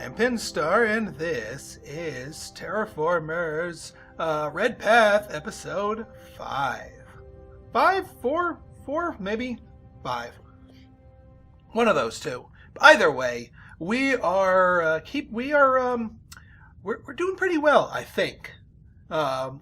am Pinstar, and this is Terraformers Red Path, Episode 5. 5? 4? 4? Maybe? 5. One of those two. Either way, we're doing pretty well, I think.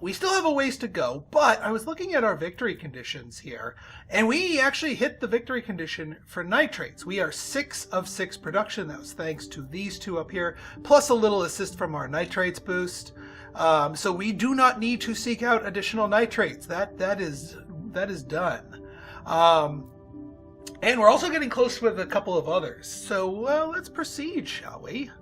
We still have a ways to go, but I was looking at our victory conditions here, and we actually hit the victory condition for nitrates. We are 6 of 6 production. That was thanks to these two up here, plus a little assist from our nitrates boost. So we do not need to seek out additional nitrates. That is done. And we're also getting close with a couple of others. So let's proceed, shall we?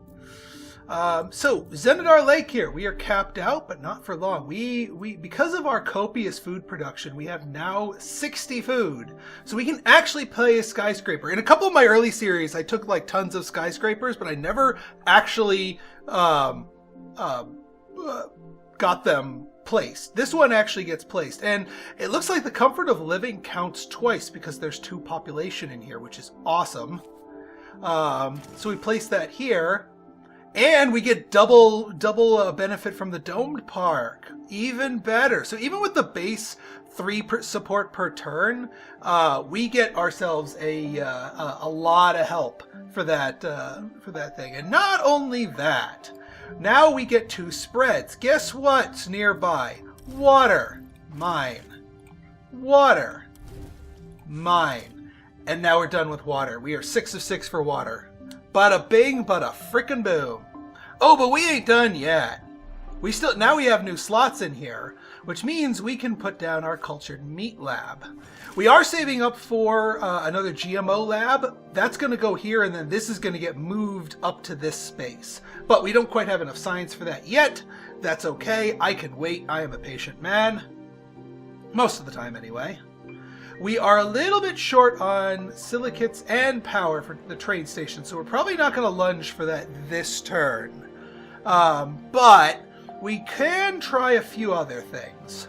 So Zenadar Lake here, we are capped out, but not for long. We because of our copious food production, we have now 60 food, so we can actually play a skyscraper. In a couple of my early series, I took like tons of skyscrapers, but I never actually got them placed. This one actually gets placed, and it looks like the comfort of living counts twice because there's 2 population in here, which is awesome. So we place that here. And we get double benefit from the domed park. Even better. So even with the base 3 support per turn, we get ourselves a lot of help for that thing. And not only that, now we get 2 spreads. Guess what's nearby? Water, mine. Water, mine. And now we're done with water. We are 6 of 6 for water. Bada bing, bada frickin' boom. Oh, but we ain't done yet. Now we have new slots in here, which means we can put down our cultured meat lab. We are saving up for another GMO lab. That's going to go here, and then this is going to get moved up to this space. But we don't quite have enough science for that yet. That's okay. I can wait. I am a patient man. Most of the time, anyway. We are a little bit short on silicates and power for the trade station, so we're probably not going to lunge for that this turn. But we can try a few other things.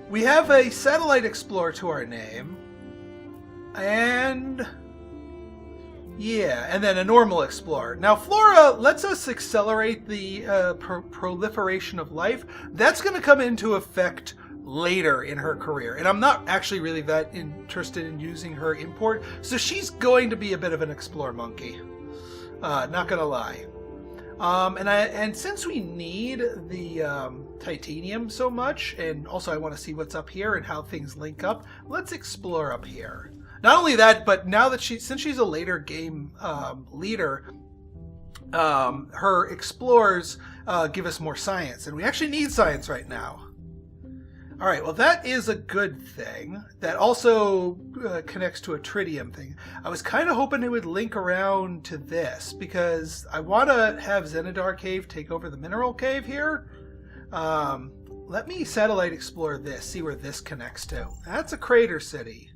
We have a satellite explorer to our name, and yeah, and then a normal explorer. Now, Flora lets us accelerate the proliferation of life. That's going to come into effect later in her career, and I'm not actually really that interested in using her import, so she's going to be a bit of an explore monkey. Not going to lie. And since we need the titanium so much, and also I want to see what's up here and how things link up, let's explore up here. Not only that, but now that since she's a later game leader, her explorers give us more science, and we actually need science right now. All right, well, that is a good thing. That also connects to a tritium thing. I was kind of hoping it would link around to this, because I want to have Zenadar Cave take over the mineral cave here. Let me satellite explore this, see where this connects to. That's a crater city.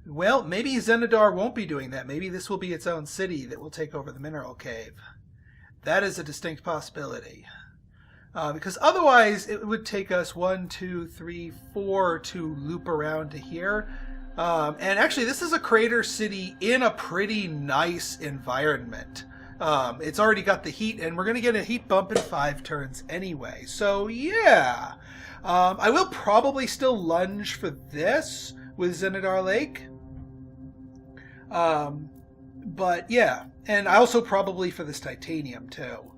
Well, maybe Zenadar won't be doing that. Maybe this will be its own city that will take over the mineral cave. That is a distinct possibility. Because otherwise it would take us 1, 2, 3, 4 to loop around to here. And actually this is a crater city in a pretty nice environment. It's already got the heat, and we're going to get a heat bump in 5 turns anyway. So yeah. I will probably still lunge for this with Zenadar Lake. But yeah, and I also probably for this titanium too.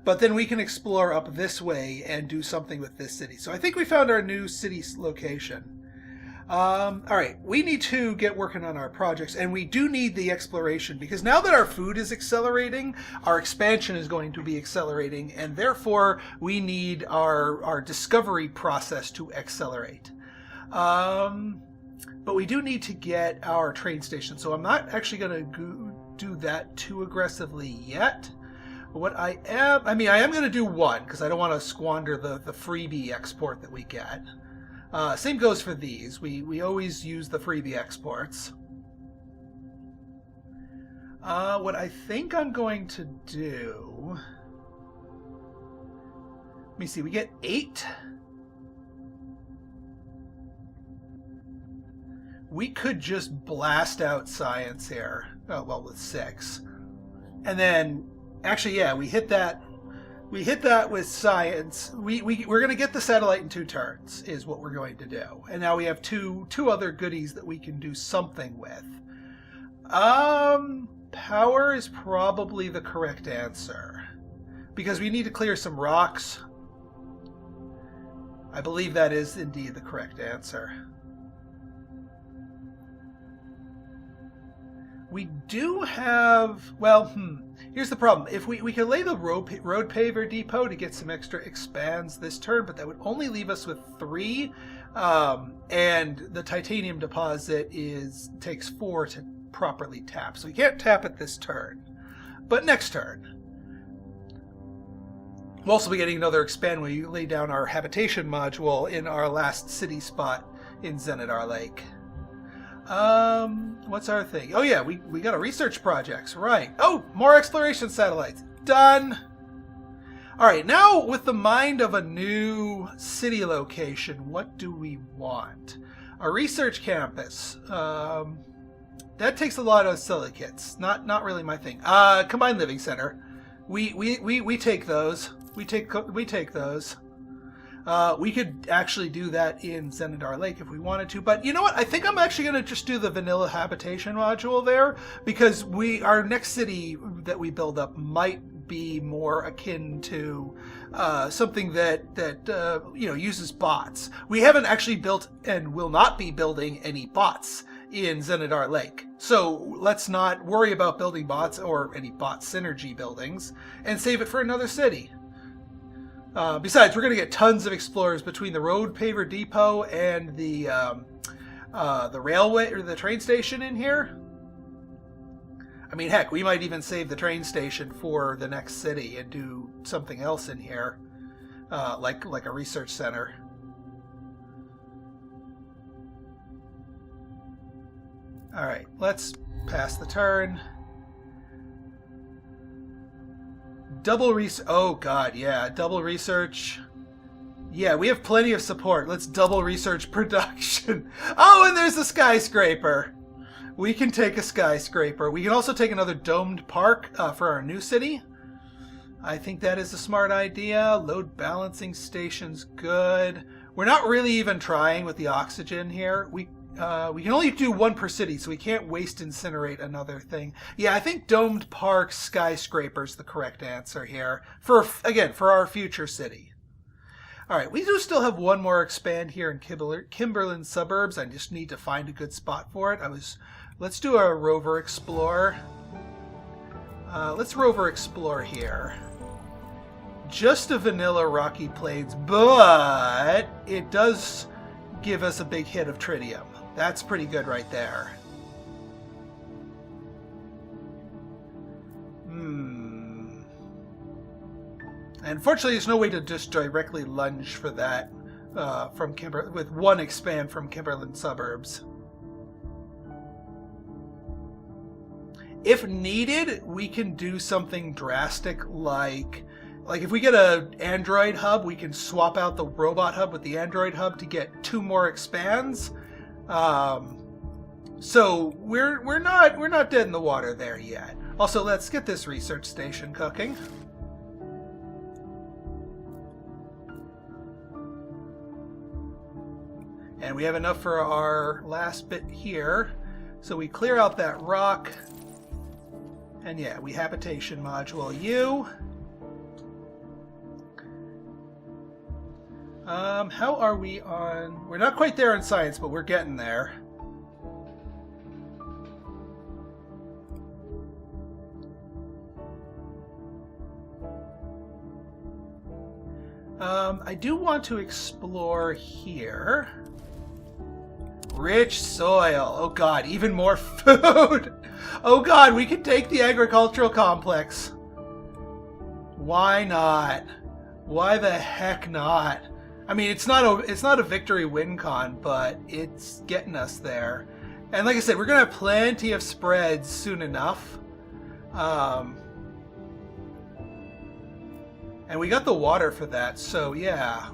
But then we can explore up this way and do something with this city. So I think we found our new city location. All right, we need to get working on our projects, and we do need the exploration, because now that our food is accelerating, our expansion is going to be accelerating, and therefore we need our discovery process to accelerate. But we do need to get our train station, so I'm not actually going to do that too aggressively yet. What I am going to do one, because I don't want to squander the freebie export that we get. Same goes for these. We always use the freebie exports. What I think I'm going to do... Let me see, we get 8 we could just blast out science here. Oh, well, with 6. And then, actually, yeah, we hit that. We hit that with science. We're going to get the satellite in 2 turns, is what we're going to do. And now we have two other goodies that we can do something with. Power is probably the correct answer. Because we need to clear some rocks. I believe that is indeed the correct answer. We do have, well, here's the problem. If we could lay the road paver depot to get some extra expands this turn, but that would only leave us with 3, and the titanium deposit takes 4 to properly tap. So we can't tap it this turn, but next turn. We'll also be getting another expand when we lay down our habitation module in our last city spot in Zenithar Lake. What's our thing? Oh yeah, we got a research projects, right. Oh, more exploration satellites. Done. Alright, now with the mind of a new city location, what do we want? A research campus. That takes a lot of silicates. Not really my thing. Combined living center. We take those. We take those. We could actually do that in Zenithar Lake if we wanted to, but you know what? I think I'm actually going to just do the vanilla habitation module there, because our next city that we build up might be more akin to something that uses bots. We haven't actually built and will not be building any bots in Zenithar Lake, so let's not worry about building bots or any bot synergy buildings and save it for another city. Besides, we're going to get tons of explorers between the road paver depot and the railway or the train station in here. I mean, heck, we might even save the train station for the next city and do something else in here, like a research center. All right, let's pass the turn. Double research. Oh god, yeah, double research. Yeah, we have plenty of support. Let's double research production. Oh, and there's a skyscraper. We can take a skyscraper. We can also take another domed park for our new city. I think that is a smart idea. Load balancing station's good. We're not really even trying with the oxygen here. We can only do 1 per city, so we can't waste incinerate another thing. Yeah, I think domed park skyscraper's the correct answer here for our future city. All right, we do still have 1 more expand here in Kimberlin suburbs. I just need to find a good spot for it. Let's do a rover explore. Let's rover explore here. Just a vanilla rocky plains, but it does give us a big hit of tritium. That's pretty good right there. Unfortunately, there's no way to just directly lunge for that with 1 expand from Kimberlin suburbs. If needed, we can do something drastic like if we get an android hub, we can swap out the robot hub with the android hub to get 2 more expands. So we're not dead in the water there yet. Also, let's get this research station cooking. And we have enough for our last bit here. So we clear out that rock. And yeah, we habitation module U. How are we on? We're not quite there in science, but we're getting there. I do want to explore here. Rich soil. Oh god, even more food. Oh god, we could take the agricultural complex. Why not? Why the heck not? I mean, it's not a victory win con, but it's getting us there. And like I said, we're gonna have plenty of spreads soon enough. And we got the water for that, so yeah.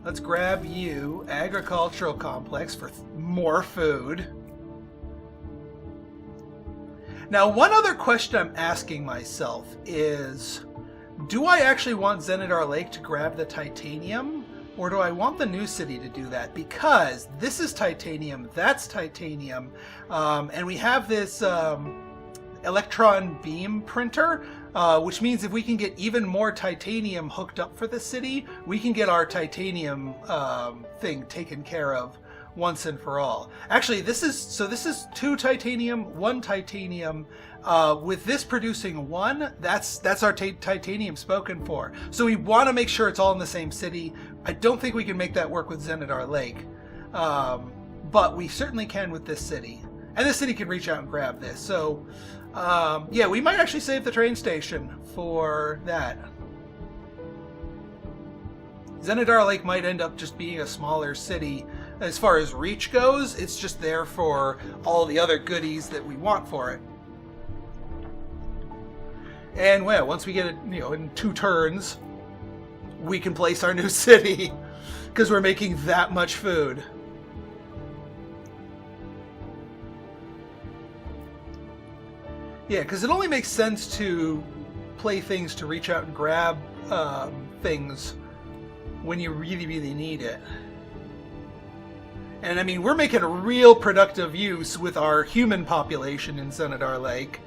Let's grab you, agricultural complex, for more food. Now, one other question I'm asking myself is, do I actually want Zenidar Lake to grab the titanium, or do I want the new city to do that? Because this is titanium, that's titanium, and we have this electron beam printer, which means if we can get even more titanium hooked up for the city, we can get our titanium thing taken care of once and for all. Actually, this is 2 titanium, 1 titanium. With this producing 1, that's our titanium spoken for. So we want to make sure it's all in the same city. I don't think we can make that work with Zenidar Lake, but we certainly can with this city. And this city can reach out and grab this. So yeah, we might actually save the train station for that. Zenidar Lake might end up just being a smaller city. As far as reach goes, it's just there for all the other goodies that we want for it. And well, once we get it, in 2 turns, we can place our new city because we're making that much food. Yeah, because it only makes sense to play things to reach out and grab things when you really, really need it. And I mean, we're making a real productive use with our human population in Zenidar Lake.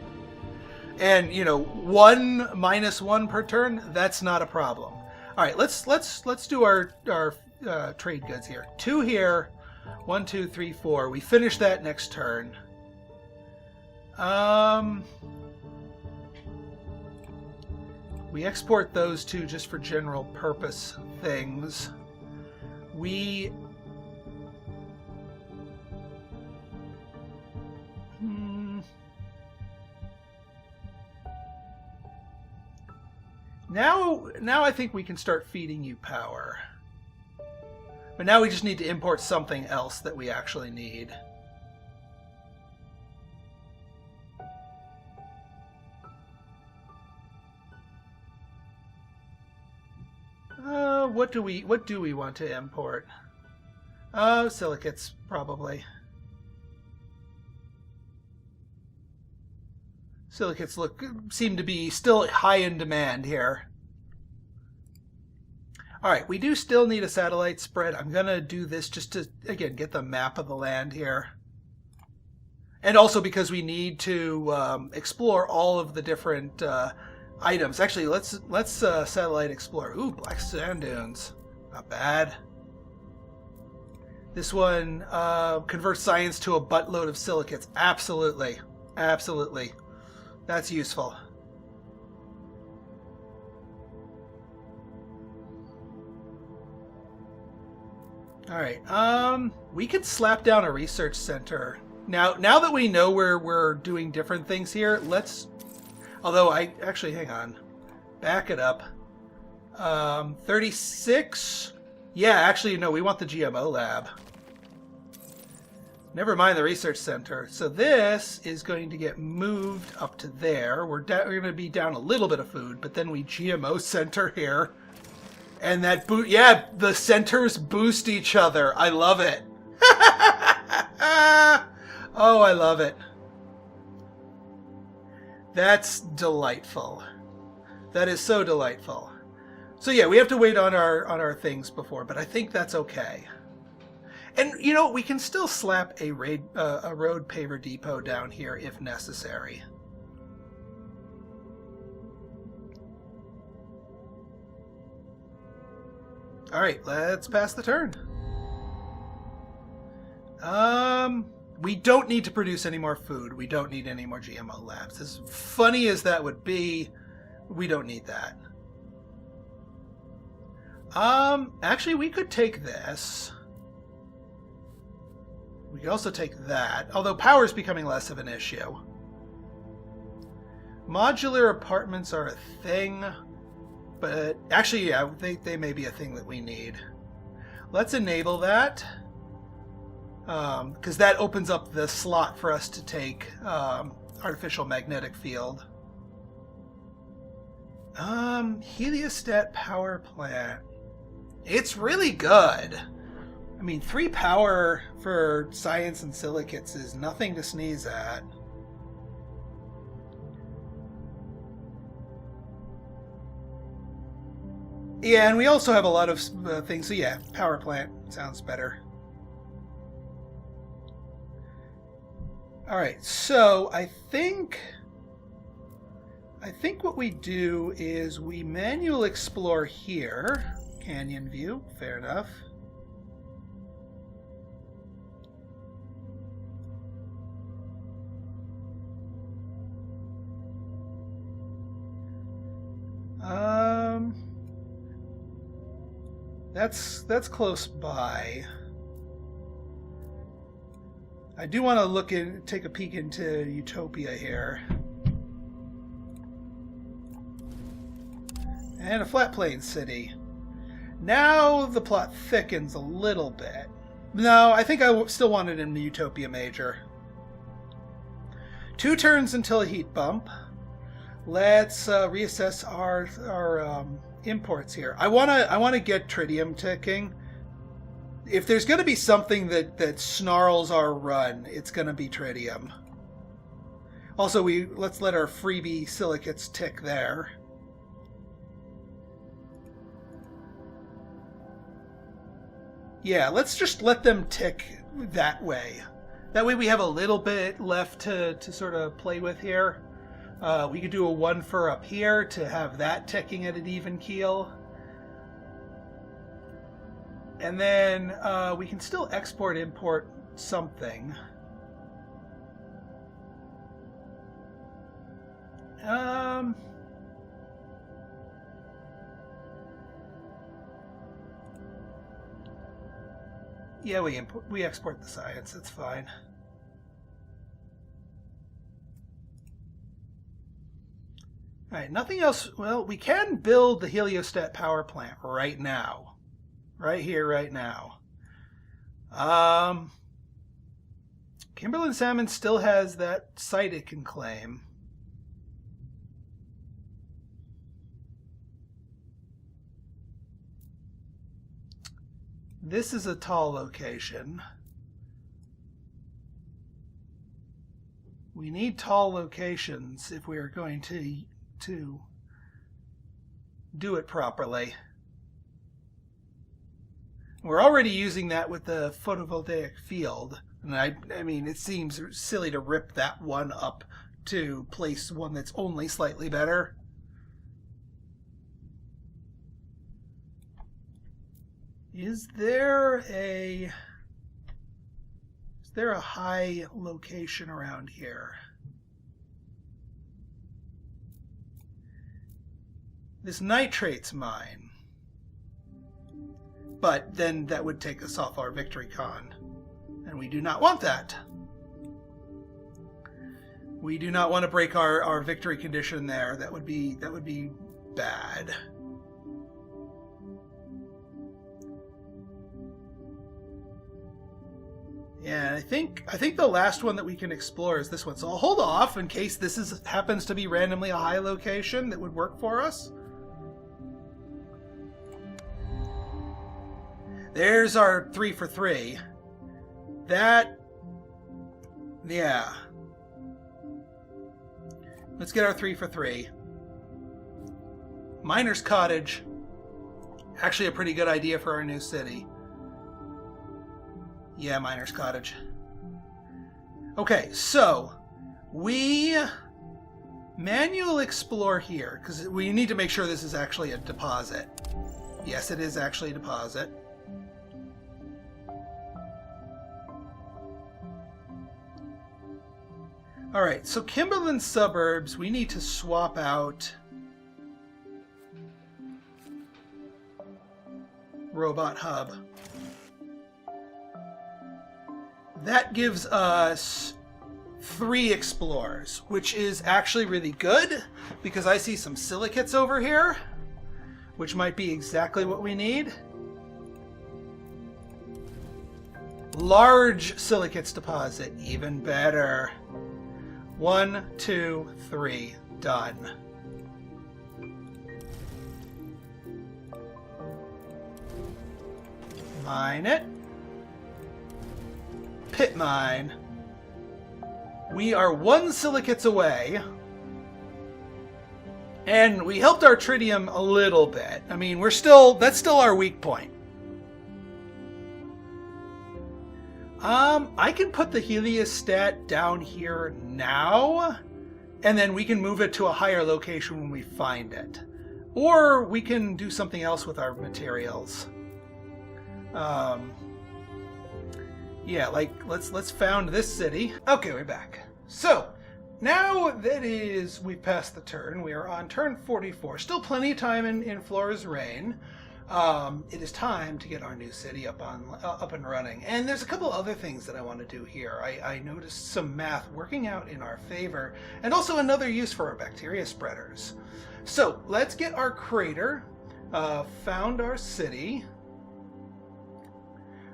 And 1 minus 1 per turn, that's not a problem. All right, let's do our trade goods here. 2 here, 1, 2, 3, 4. We finish that next turn. We export those 2 just for general purpose things. We Now I think we can start feeding you power. But now we just need to import something else that we actually need. What do we want to import? Silicates, probably. Silicates seem to be still high in demand here. All right, we do still need a satellite spread. I'm going to do this just to, again, get the map of the land here. And also because we need to explore all of the different items. Actually, let's satellite explore. Ooh, black sand dunes. Not bad. This one converts science to a buttload of silicates. Absolutely. Absolutely. That's useful. All right. We could slap down a research center. Now that we know we're doing different things here, let's... Although hang on. Back it up. 36? Yeah, actually, no, we want the GMO lab. Never mind the research center. So this is going to get moved up to there. We're going to be down a little bit of food, but then we GMO center here. And that the centers boost each other. I love it. Oh, I love it. That's delightful. That is so delightful. So yeah, we have to wait on our things before, but I think that's okay. And we can still slap a road paver depot down here if necessary. All right, let's pass the turn. We don't need to produce any more food. We don't need any more GMO labs. As funny as that would be, we don't need that. Actually, we could take this. We could also take that, although power is becoming less of an issue. Modular apartments are a thing, but actually, yeah, they may be a thing that we need. Let's enable that, because that opens up the slot for us to take artificial magnetic field. Heliostat power plant. It's really good. I mean, 3 power for science and silicates is nothing to sneeze at. Yeah, and we also have a lot of things. So yeah, power plant sounds better. All right, so I think what we do is we manual explore here. Canyon view, fair enough. That's close by. I do want to take a peek into Utopia here. And a flat plain city. Now the plot thickens a little bit. No, I think I still want it in the Utopia Major. 2 turns until a heat bump. Let's reassess our imports here. I wanna get tritium ticking. If there's gonna be something that snarls our run, it's gonna be tritium. Also, let's let our freebie silicates tick there. Yeah, let's just let them tick that way. That way we have a little bit left to sort of play with here. We could do a 1 for up here to have that ticking at an even keel. And then we can still export-import something. Yeah, we export the science. It's fine. All right, nothing else. Well, we can build the heliostat power plant right now. Right here, right now. Kimberlin Salmon still has that site it can claim. This is a tall location. We need tall locations if we are going to do it properly. We're already using that with the photovoltaic field, and I mean, it seems silly to rip that one up to place one that's only slightly better. Is there a high location around here? This nitrates mine. But then that would take us off our victory con. And we do not want that. We do not want to break our victory condition there. That would be bad. Yeah, I think the last one that we can explore is this one. So I'll hold off in case this happens to be randomly a high location that would work for us. There's our 3 for 3. That, yeah. Let's get our 3 for 3. Miner's Cottage. Actually a pretty good idea for our new city. Yeah, Miner's Cottage. Okay, so we manual explore here because we need to make sure this is actually a deposit. Yes, it is actually a deposit. All right, so Kimberlin Suburbs, we need to swap out Robot Hub. That gives us 3 explorers, which is actually really good because I see some silicates over here, which might be exactly what we need. Large silicates deposit, even better. 1, 2, 3, done. Mine it. Pit mine. We are 1 silicates away. And we helped our tritium a little bit. I mean, that's still our weak point. I can put the heliostat down here now, and then we can move it to a higher location when we find it. Or we can do something else with our materials. Yeah, like, let's found this city. Okay, we're back. So, now that we've passed the turn, we are on turn 44. Still plenty of time in Flora's reign. It is time to get our new city up and running. And there's a couple other things that I want to do here. I noticed some math working out in our favor, and also another use for our bacteria spreaders. So let's get our crater, found our city.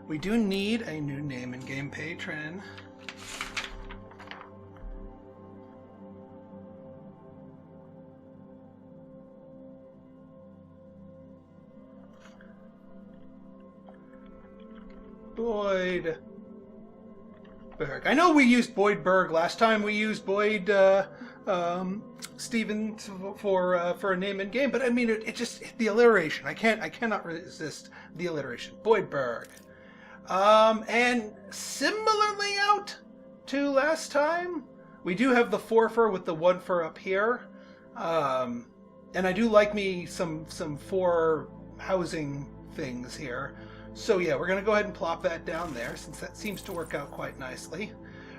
We do need a new name and game patron. Boydberg. I know we used Boydberg last time. We used Boyd Steven for a name in game, but I mean it just the alliteration. I cannot resist the alliteration. Boydberg. And similarly out to last time, we do have the 4 fur with the 1 fur up here. And I do like me some 4 housing things here. So yeah, we're going to go ahead and plop that down there, since that seems to work out quite nicely.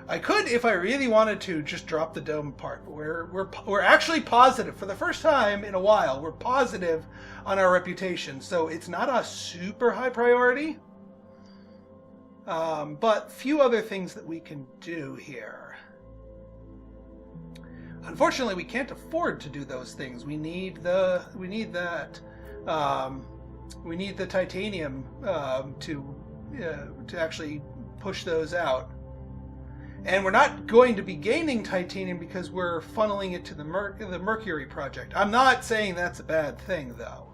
I could, if I really wanted to, just drop the dome part. We're actually positive. For the first time in a while, we're positive on our reputation. So it's not a super high priority. But few other things that we can do here. Unfortunately, we can't afford to do those things. We need that. We need the titanium to actually push those out. And we're not going to be gaining titanium because we're funneling it to the Mercury project. I'm not saying that's a bad thing, though.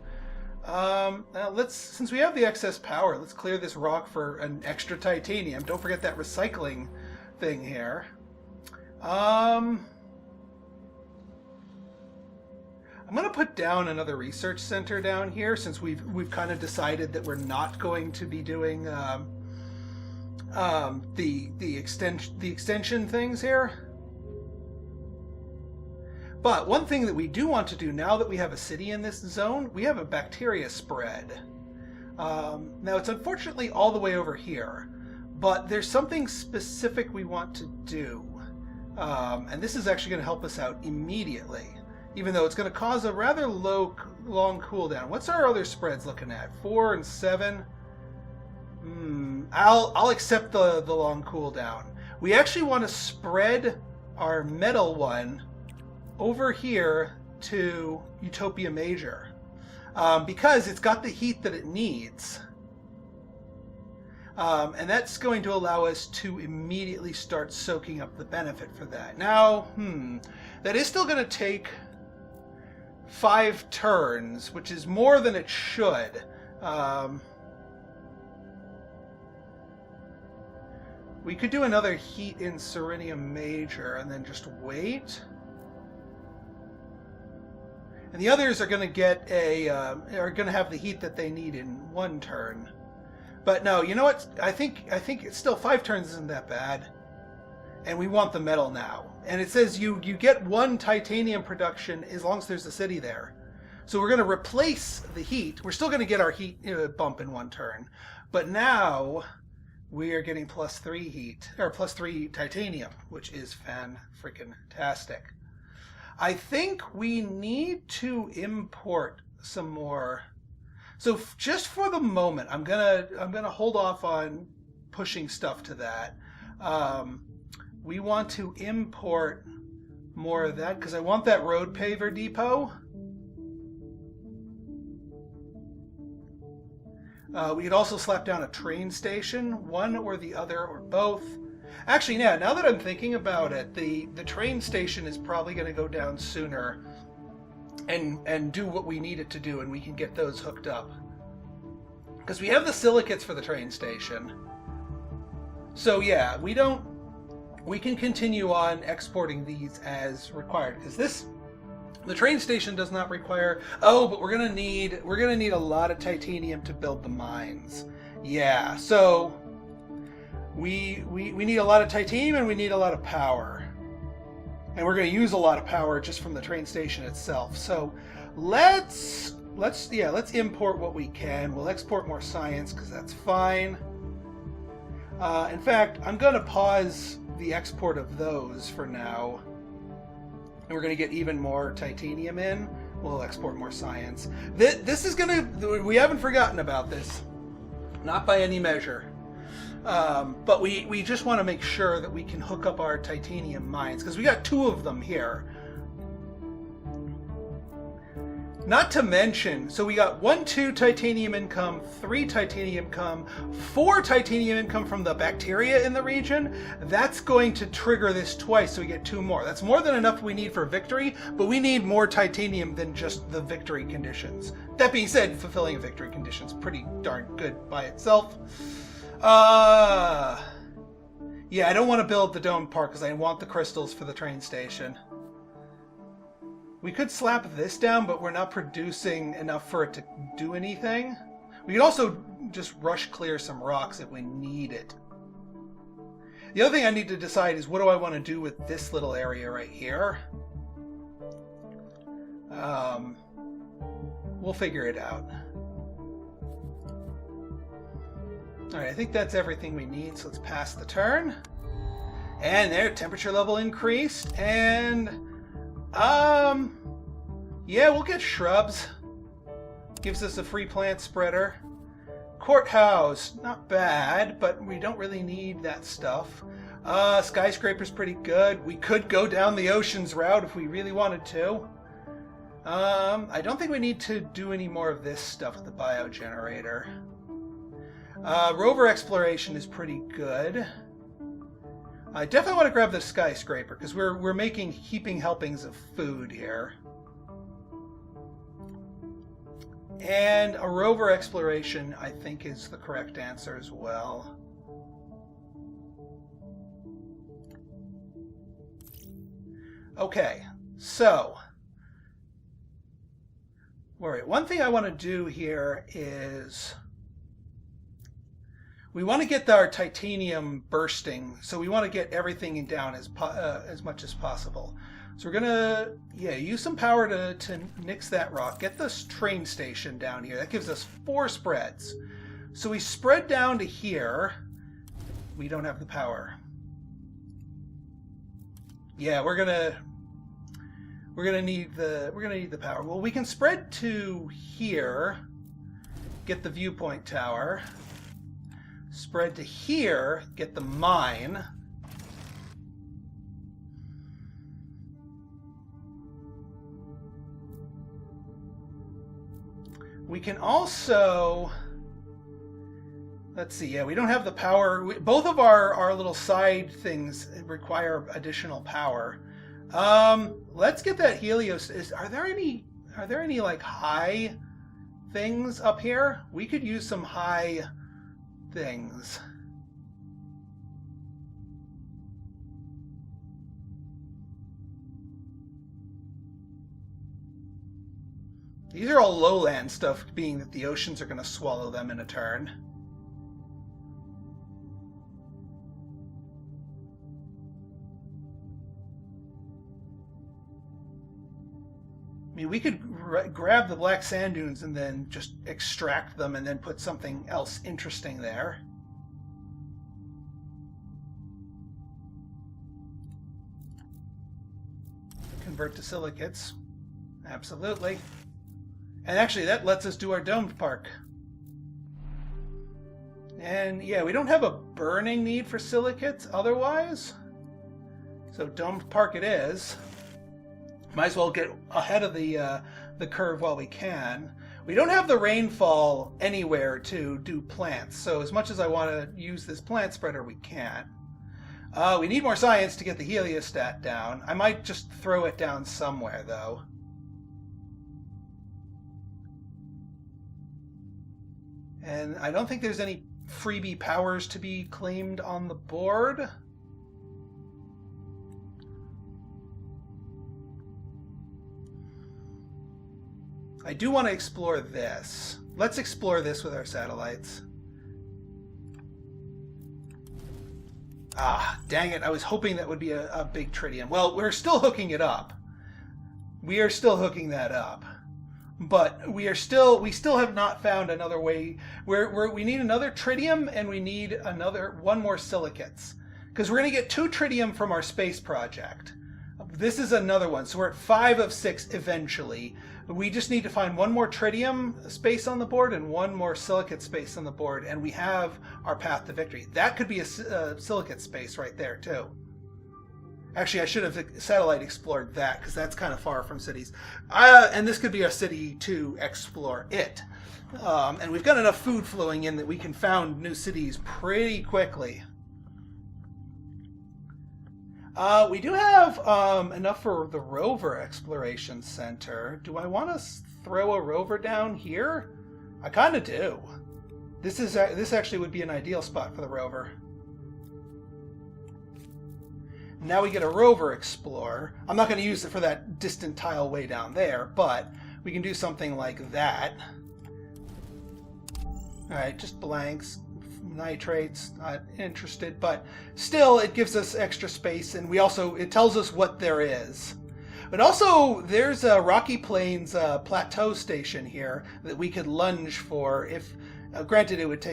Since we have the excess power, let's clear this rock for an extra titanium. Don't forget that recycling thing here. I'm going to put down another research center down here, since we've kind of decided that we're not going to be doing the extension things here. But one thing that we do want to do now that we have a city in this zone, we have a bacteria spread. Now it's unfortunately all the way over here, but there's something specific we want to do, and this is actually going to help us out immediately. Even though it's going to cause a rather long cooldown. What's our other spreads looking at? 4 and 7? I'll accept the long cooldown. We actually want to spread our metal one over here to Utopia Major. Because it's got the heat that it needs. And that's going to allow us to immediately start soaking up the benefit for that. Now, that is still going to take 5 turns, which is more than it should. We could do another heat in Serenium Major and then just wait. And the others are going to get are going to have the heat that they need in 1 turn. But no, you know what? I think it's still 5 turns isn't that bad. And we want the metal now. And it says you get 1 titanium production as long as there's a city there. So we're going to replace the heat. We're still going to get our heat bump in 1 turn. But now we are getting +3 heat, or +3 titanium, which is fan-freaking-tastic. I think we need to import some more. So just for the moment, I'm gonna hold off on pushing stuff to that. We want to import more of that because I want that road paver depot. We could also slap down a train station, one or the other or both. Actually, now that I'm thinking about it, the train station is probably going to go down sooner and do what we need it to do, and we can get those hooked up. Because we have the silicates for the train station. So yeah, we can continue on exporting these as required. Because The train station does not require... Oh, but we're gonna need a lot of titanium to build the mines. Yeah, so we need a lot of titanium and we need a lot of power. And we're gonna use a lot of power just from the train station itself. So let's import what we can. We'll export more science because that's fine. In fact, I'm gonna pause the export of those for now. And we're going to get even more titanium in. We'll export more science. This is going to... We haven't forgotten about this. Not by any measure. But we just want to make sure that we can hook up our titanium mines. Because we got 2 of them here. Not to mention, so we got 2 titanium income, 3 titanium income, 4 titanium income from the bacteria in the region. That's going to trigger this twice, so we get 2 more. That's more than enough we need for victory, but we need more titanium than just the victory conditions. That being said, fulfilling a victory condition is pretty darn good by itself. Yeah, I don't want to build the domed park because I want the crystals for the train station. We could slap this down, but we're not producing enough for it to do anything. We could also just rush clear some rocks if we need it. The other thing I need to decide is what do I want to do with this little area right here. We'll figure it out. Alright, I think that's everything we need, so let's pass the turn. And there, temperature level increased, and... yeah, we'll get shrubs. Gives us a free plant spreader. Courthouse, not bad, but we don't really need that stuff. Skyscraper's pretty good. We could go down the oceans route if we really wanted to. I don't think we need to do any more of this stuff with the biogenerator. Rover exploration is pretty good. I definitely want to grab the skyscraper because we're making heaping helpings of food here. And a rover exploration, I think, is the correct answer as well. Okay, so alright, one thing I want to do here is we want to get our titanium bursting, so we want to get everything down as much as possible. So we're gonna, use some power to nix that rock. Get this train station down here. That gives us 4 spreads. So we spread down to here. We don't have the power. Yeah, we're gonna need the power. Well, we can spread to here. Get the viewpoint tower. Spread to here. Get the mine. We can also, let's see, yeah, we don't have the power. Both of our little side things require additional power. Let's get that Helios. Are there any like high things up here? We could use some high things. These are all lowland stuff, being that the oceans are going to swallow them in a turn. I mean, we could grab the black sand dunes and then just extract them and then put something else interesting there. Convert to silicates. Absolutely. And actually, that lets us do our domed park. And yeah, we don't have a burning need for silicates otherwise. So domed park it is. Might as well get ahead of the curve while we can. We don't have the rainfall anywhere to do plants, so as much as I want to use this plant spreader, we can't. We need more science to get the heliostat down. I might just throw it down somewhere, though. And I don't think there's any freebie powers to be claimed on the board. I do want to explore this. Let's explore this with our satellites. Ah, dang it. I was hoping that would be a big tritium. Well, we're still hooking it up. We are still hooking that up. But we still have not found another way. We need another tritium, and we need one more silicates. Because we're going to get 2 tritium from our space project. This is another one. So we're at 5 of 6 eventually. We just need to find 1 more tritium space on the board and 1 more silicate space on the board, and we have our path to victory. That could be a silicate space right there too. Actually, I should have satellite explored that, because that's kind of far from cities. And this could be a city to explore it. And we've got enough food flowing in that we can found new cities pretty quickly. We do have enough for the rover exploration center. Do I want to throw a rover down here? I kind of do. This actually would be an ideal spot for the rover. Now we get a rover explorer. I'm not going to use it for that distant tile way down there, but we can do something like that. Alright, just blanks. Nitrates, not interested, but still it gives us extra space, and it tells us what there is. But also there's a Rocky Plains plateau station here that we could lunge for. If granted, it would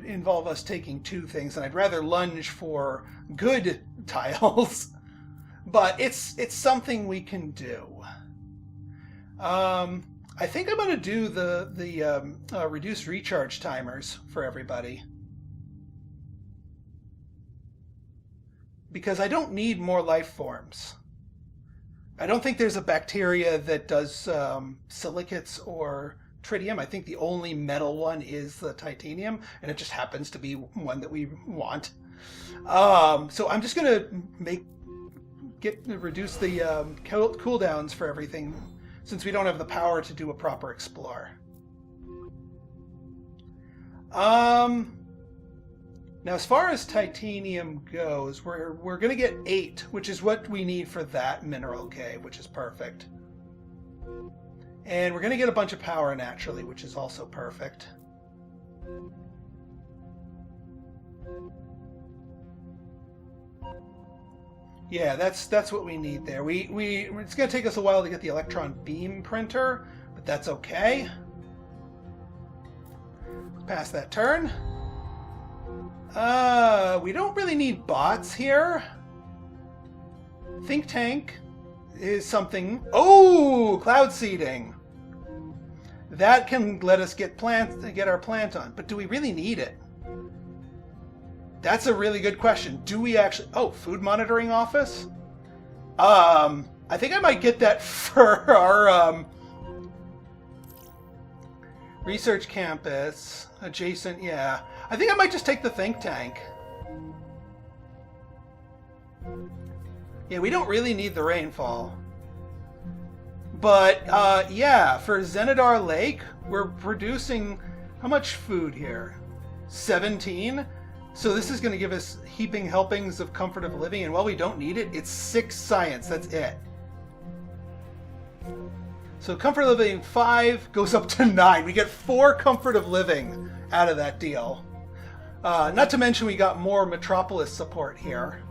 involve us taking 2 things, and I'd rather lunge for good tiles, but it's something we can do. I think I'm going to do the reduced recharge timers for everybody, because I don't need more life forms. I don't think there's a bacteria that does silicates or tritium. I think the only metal one is the titanium, and it just happens to be one that we want. So I'm just going to reduce the cooldowns for everything, since we don't have the power to do a proper explore. Now, as far as titanium goes, we're going to get 8, which is what we need for that mineral cave, which is perfect. And we're going to get a bunch of power naturally, which is also perfect. Yeah, that's what we need there. It's going to take us a while to get the electron beam printer, but that's okay. Pass that turn. We don't really need bots here. Think tank is something. Oh, cloud seeding. That can let us get our plant on, but do we really need it? That's a really good question. Do we actually? Oh, food monitoring office. I think I might get that for our research campus adjacent. Yeah, I think I might just take the think tank. Yeah, we don't really need the rainfall. But, yeah, for Zenidar Lake, we're producing how much food here? 17? So this is going to give us heaping helpings of comfort of living, and while we don't need it, it's 6 science. That's it. So comfort of living 5 goes up to 9. We get 4 comfort of living out of that deal. Not to mention we got more metropolis support here.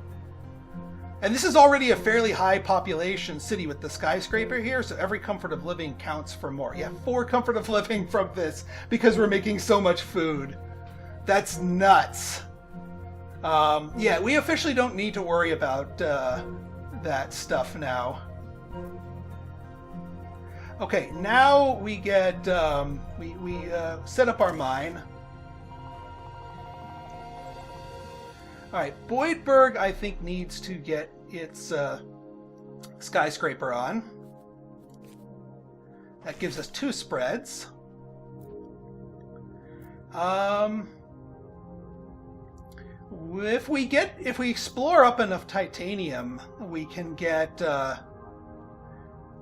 And this is already a fairly high population city with the skyscraper here, so every comfort of living counts for more. Yeah, 4 comfort of living from this because we're making so much food. That's nuts. Yeah, we officially don't need to worry about that stuff now. Okay, now we get, we set up our mine. Alright, Boydberg, I think, needs to get its skyscraper on. That gives us 2 spreads. If we explore up enough titanium, we can get,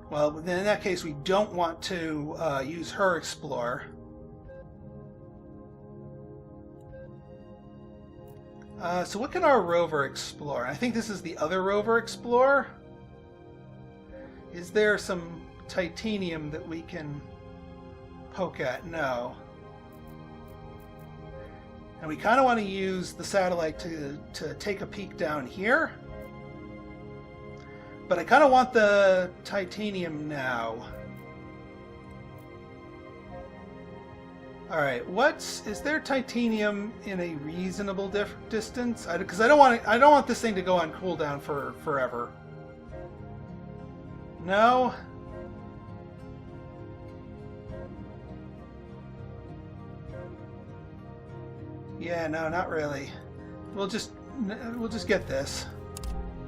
well, then in that case, we don't want to use her explorer. So what can our rover explore? I think this is the other rover explorer. Is there some titanium that we can poke at? No. And we kind of want to use the satellite to take a peek down here. But I kind of want the titanium now. Alright, is there titanium in a reasonable distance? Because I don't want this thing to go on cooldown for forever. No? Yeah, no, not really. We'll just get this.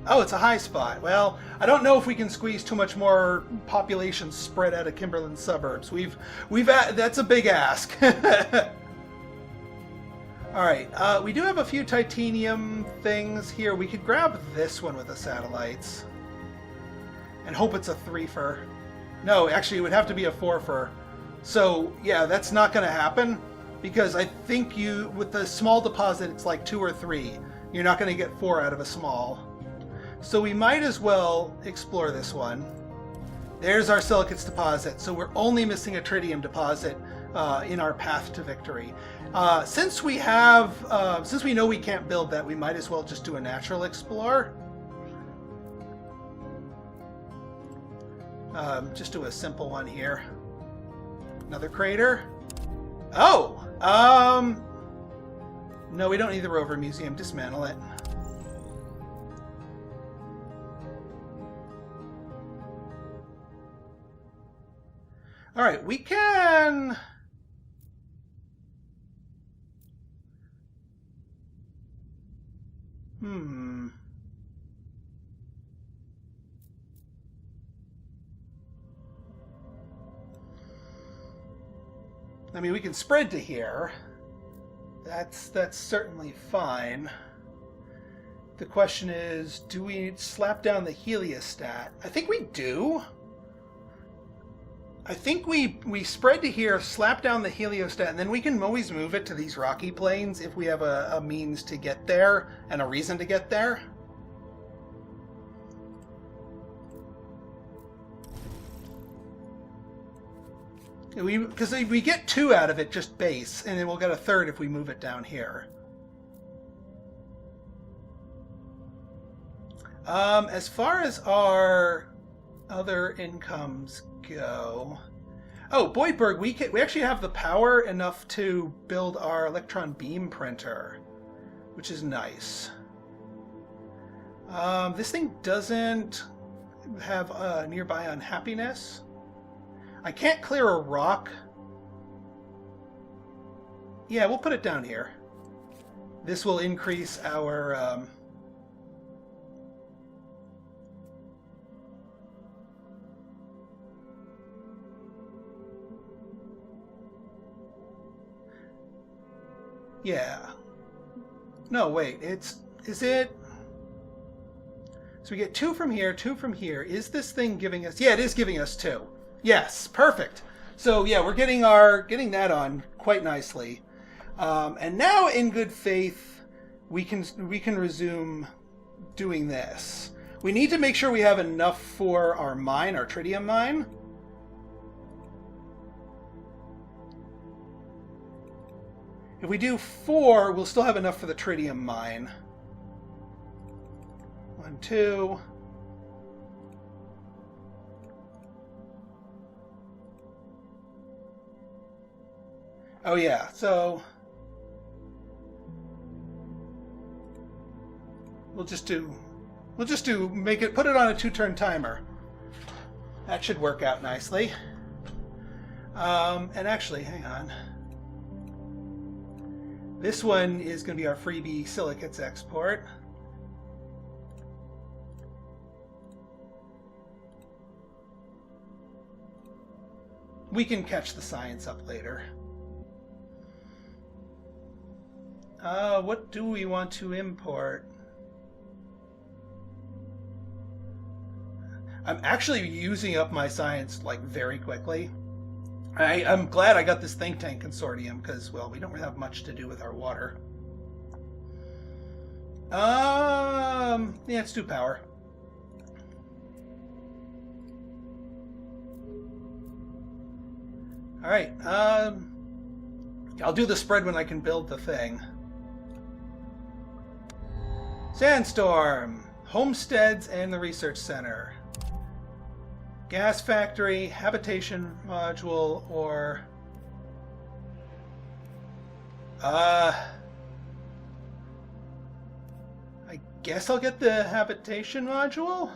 Oh, it's a high spot. Well, I don't know if we can squeeze too much more population spread out of Kimberlin suburbs. That's a big ask. All right, we do have a few titanium things here. We could grab this one with the satellites and hope it's a 3-fer. No, actually, it would have to be a 4-fer. So yeah, that's not going to happen because I think with the small deposit, it's like 2 or 3. You're not going to get 4 out of a small. So we might as well explore this one. There's our silicates deposit. So we're only missing a tritium deposit in our path to victory. Since we know we can't build that, we might as well just do a natural explore. Just do a simple one here. Another crater. Oh! No, we don't need the rover museum. Dismantle it. All right, we can... I mean, we can spread to here. That's certainly fine. The question is, do we slap down the heliostat? I think we do. I think we spread to here, slap down the heliostat, and then we can always move it to these rocky plains if we have a means to get there and a reason to get there. Because we get 2 out of it, just base, and then we'll get a 3rd if we move it down here. As far as our other incomes go... Oh, Boydberg, we actually have the power enough to build our electron beam printer, which is nice. This thing doesn't have nearby unhappiness. I can't clear a rock. Yeah, we'll put it down here. This will increase our... Yeah. No, wait. Is it... So we get 2 from here, 2 from here. Is this thing giving us... Yeah, it is giving us 2. Yes, perfect. So yeah, we're getting that on quite nicely. And now, in good faith, we can resume doing this. We need to make sure we have enough for our mine, our tritium mine. If we do 4, we'll still have enough for the tritium mine. 1, 2. Oh yeah, so we'll just put it on a 2-turn timer. That should work out nicely. And actually, hang on. This one is going to be our freebie silicates export. We can catch the science up later. What do we want to import? I'm actually using up my science like very quickly. I'm glad I got this think tank consortium because, well, we don't really have much to do with our water. Yeah, let's do power. All right. I'll do the spread when I can build the thing. Sandstorm, homesteads, and the research center. Gas factory, habitation module, or... I guess I'll get the habitation module.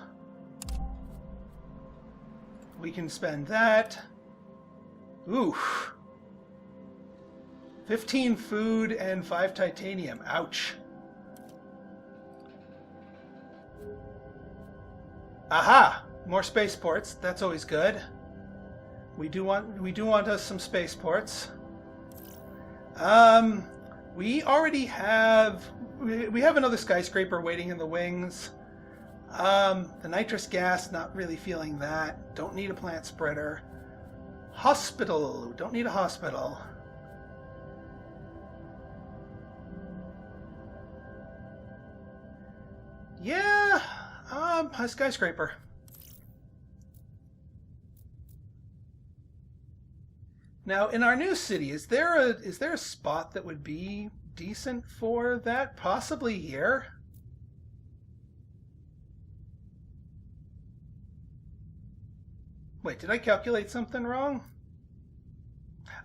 We can spend that. Ooh. 15 food and 5 titanium. Ouch. Aha! More spaceports. That's always good. We do want us some spaceports. We already have... We have another skyscraper waiting in the wings. The nitrous gas, not really feeling that. Don't need a plant spreader. Hospital. Don't need a hospital. Yeah, a skyscraper. Now, in our new city, is there a spot that would be decent for that? Possibly here. Wait, did I calculate something wrong?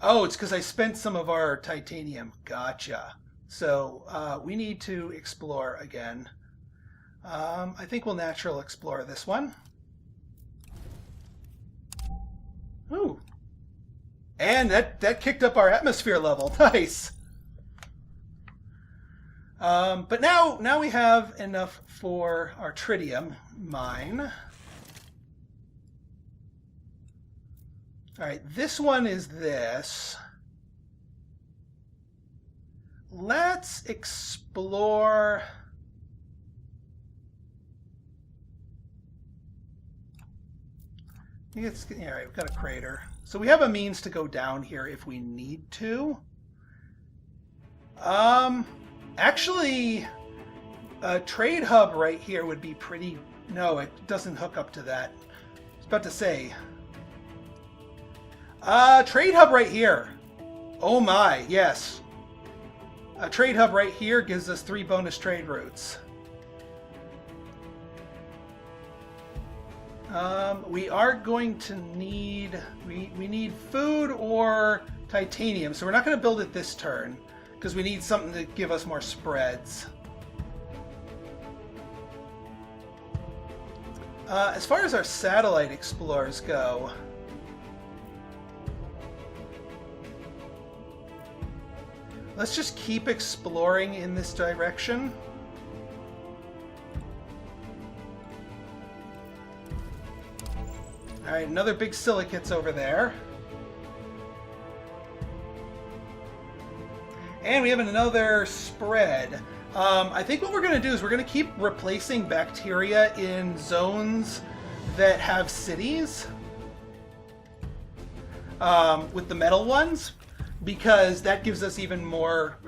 Oh, it's because I spent some of our titanium. Gotcha. So we need to explore again. I think we'll natural explore this one. Ooh. And that kicked up our atmosphere level. Nice. But now we have enough for our tritium mine. All right, this one is this. Let's explore... I think it's, all right, we've got a crater. So we have a means to go down here if we need to. Actually, a trade hub right here would be pretty... No, it doesn't hook up to that. I was about to say... trade hub right here. Oh my, yes. A trade hub right here gives us 3 bonus trade routes. We are going to need... We need food or titanium, so we're not going to build it this turn, because we need something to give us more spreads. As far as our satellite explorers go... Let's just keep exploring in this direction. Alright, another big silicates over there. And we have another spread. I think what we're going to do is we're going to keep replacing bacteria in zones that have cities with the metal ones, because that gives us even more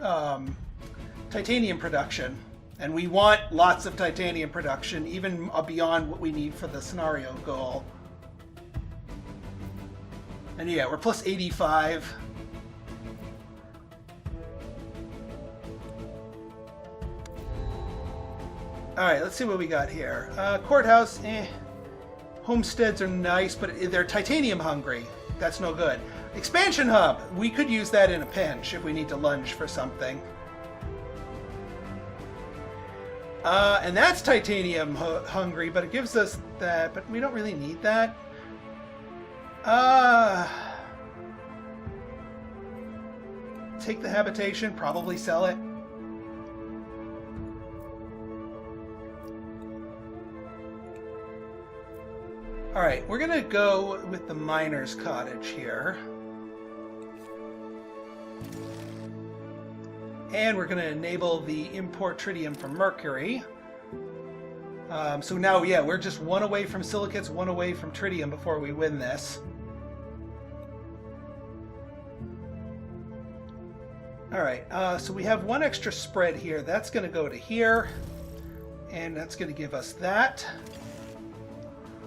titanium production. And we want lots of titanium production, even beyond what we need for the scenario goal. And yeah, we're plus 85. Alright, let's see what we got here. Courthouse, Homesteads are nice, but they're titanium hungry. That's no good. Expansion hub. We could use that in a pinch if we need to lunge for something. And that's titanium hungry, but it gives us that, but we don't really need that. Take the habitation, probably sell it. Alright, we're gonna go with the miner's cottage here. And we're gonna enable the import tritium from Mercury. So now, yeah, we're just 1 away from silicates, 1 away from tritium before we win this. Alright, so we have 1 extra spread here. That's going to go to here. And that's going to give us that.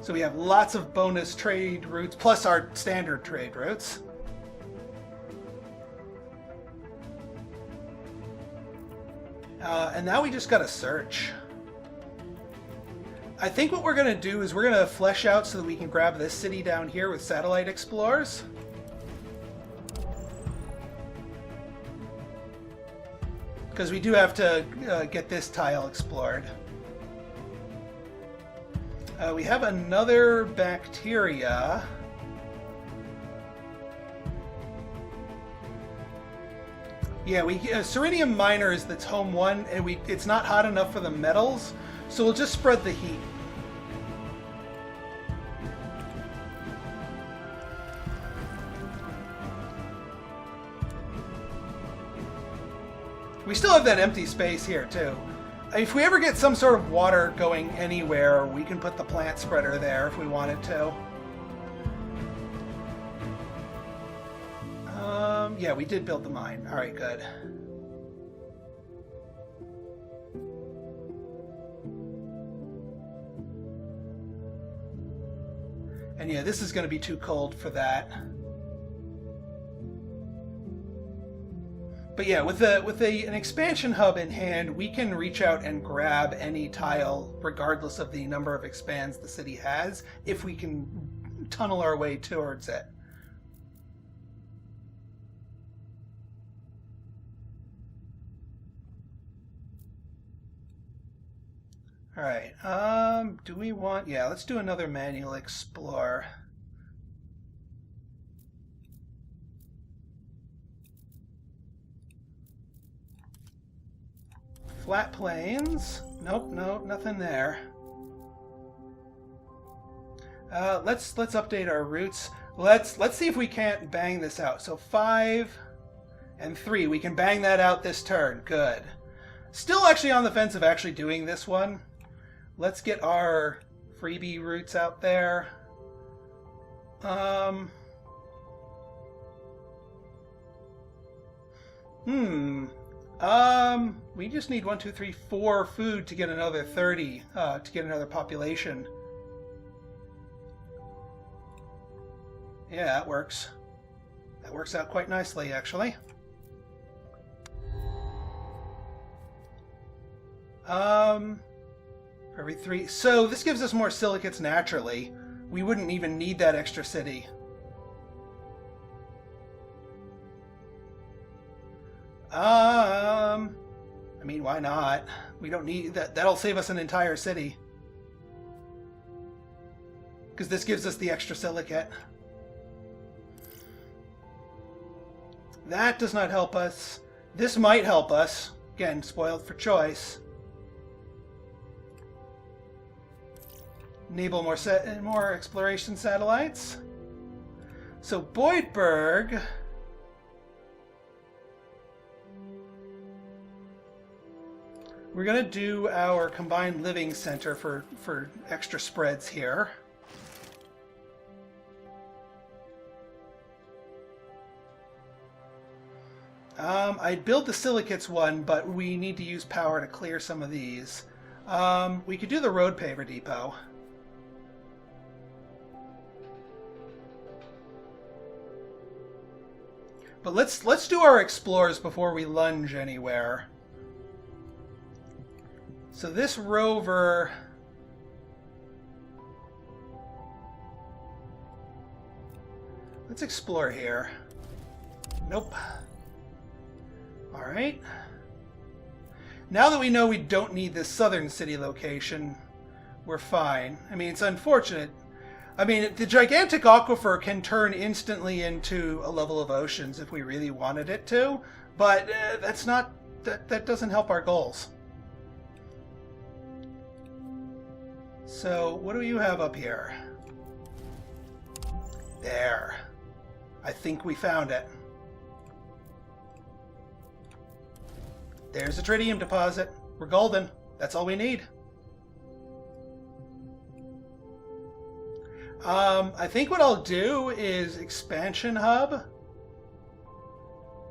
So we have lots of bonus trade routes, plus our standard trade routes. And now we just gotta search. I think what we're gonna do is we're gonna flesh out so that we can grab this city down here with satellite explorers. Because we do have to get this tile explored. We have another bacteria. Yeah, Ceridium miners that's home one, and it's not hot enough for the metals, so we'll just spread the heat. We still have that empty space here too. If we ever get some sort of water going anywhere, we can put the plant spreader there if we wanted to. Yeah, we did build the mine. All right, good. And yeah, this is going to be too cold for that. But yeah, with an expansion hub in hand, we can reach out and grab any tile, regardless of the number of expands the city has, if we can tunnel our way towards it. All right. Do we want? Yeah, let's do another manual explore. Flat plains. Nope, no, nothing there. Let's update our routes. Let's see if we can't bang this out. So 5 and 3, we can bang that out this turn. Good. Still actually on the fence of actually doing this one. Let's get our freebie routes out there. We just need 1, 2, 3, 4 food to get another 30, to get another population. Yeah, that works. That works out quite nicely, actually. For every 3. So this gives us more silicates naturally. We wouldn't even need that extra city. I mean, why not? We don't need that. That'll save us an entire city. Because this gives us the extra silicate. That does not help us. This might help us. Again, spoiled for choice. Enable more exploration satellites. So Boydberg. We're going to do our combined living center for extra spreads here. I'd build the silicates one, but we need to use power to clear some of these. We could do the road paver depot. But let's do our explorers before we lunge anywhere. So this rover, let's explore here. Nope. All right. Now that we know we don't need this southern city location, we're fine. I mean, it's unfortunate. I mean, the gigantic aquifer can turn instantly into a level of oceans if we really wanted it to, but that's not, that doesn't help our goals. So, what do you have up here? There. I think we found it. There's a tritium deposit. We're golden. That's all we need. I think what I'll do is expansion hub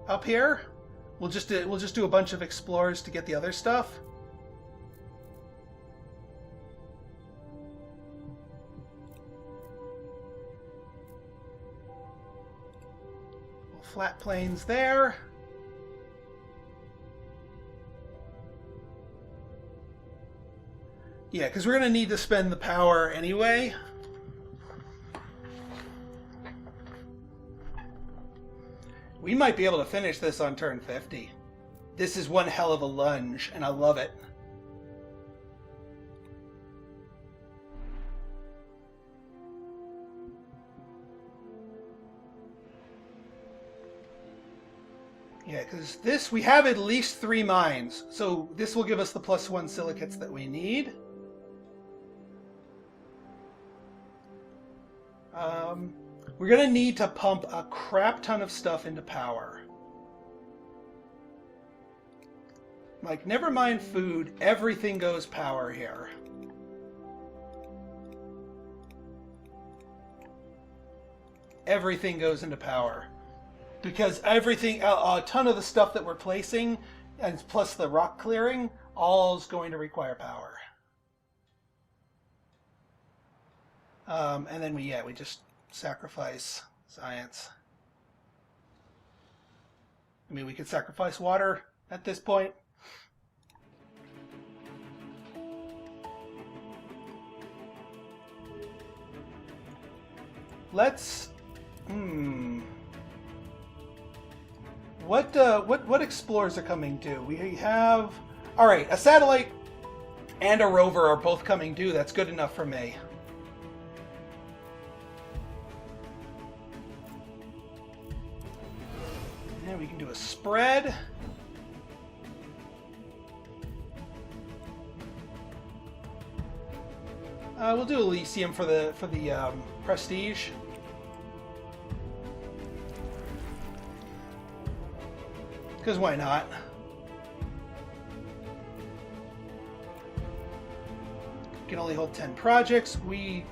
up here. We'll just do a bunch of explorers to get the other stuff. Flat plains there. Yeah, because we're going to need to spend the power anyway. We might be able to finish this on turn 50. This is one hell of a lunge, and I love it. Yeah, because this, we have at least 3 mines, so this will give us the +1 silicates that we need. We're going to need to pump a crap ton of stuff into power. Like, never mind food, everything goes power here. Everything goes into power. Because everything, a ton of the stuff that we're placing, and plus the rock clearing, all is going to require power. And then we just sacrifice science. I mean, we could sacrifice water at this point. Let's... What explorers are coming due? We have... Alright, a satellite and a rover are both coming due. That's good enough for me. And we can do a spread. We'll do Elysium for the prestige. Because why not? Can only hold 10 projects. We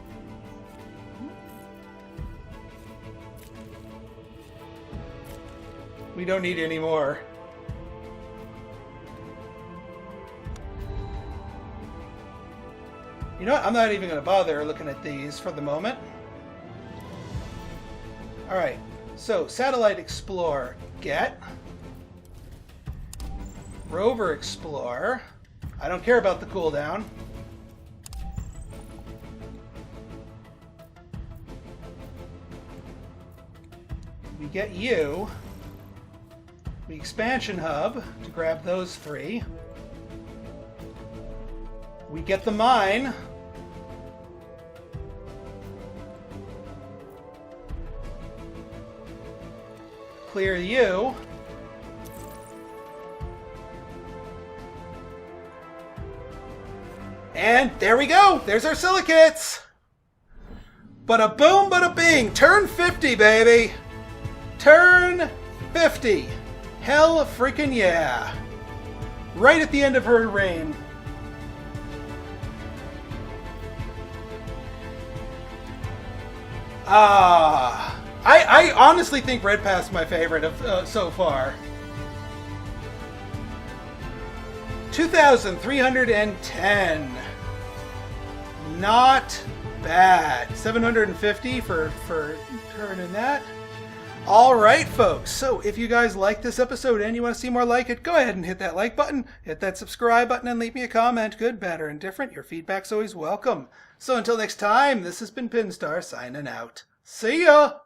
don't need any more. You know what? I'm not even going to bother looking at these for the moment. Alright, so Satellite Explorer, get. Rover Explorer. I don't care about the cooldown. We get you. The Expansion Hub to grab those 3. We get the mine. Clear you. And there we go. There's our silicates. Bada boom, bada bing. Turn 50, baby. Turn 50. Hell freaking yeah. Right at the end of her reign. I honestly think Red Path's my favorite of so far. 2,310. Not bad. 750 for turning that. All right, folks. So if you guys like this episode and you want to see more like it, go ahead and hit that like button, hit that subscribe button, and leave me a comment. Good, bad, or indifferent. Your feedback's always welcome. So until next time, this has been Pinstar signing out. See ya!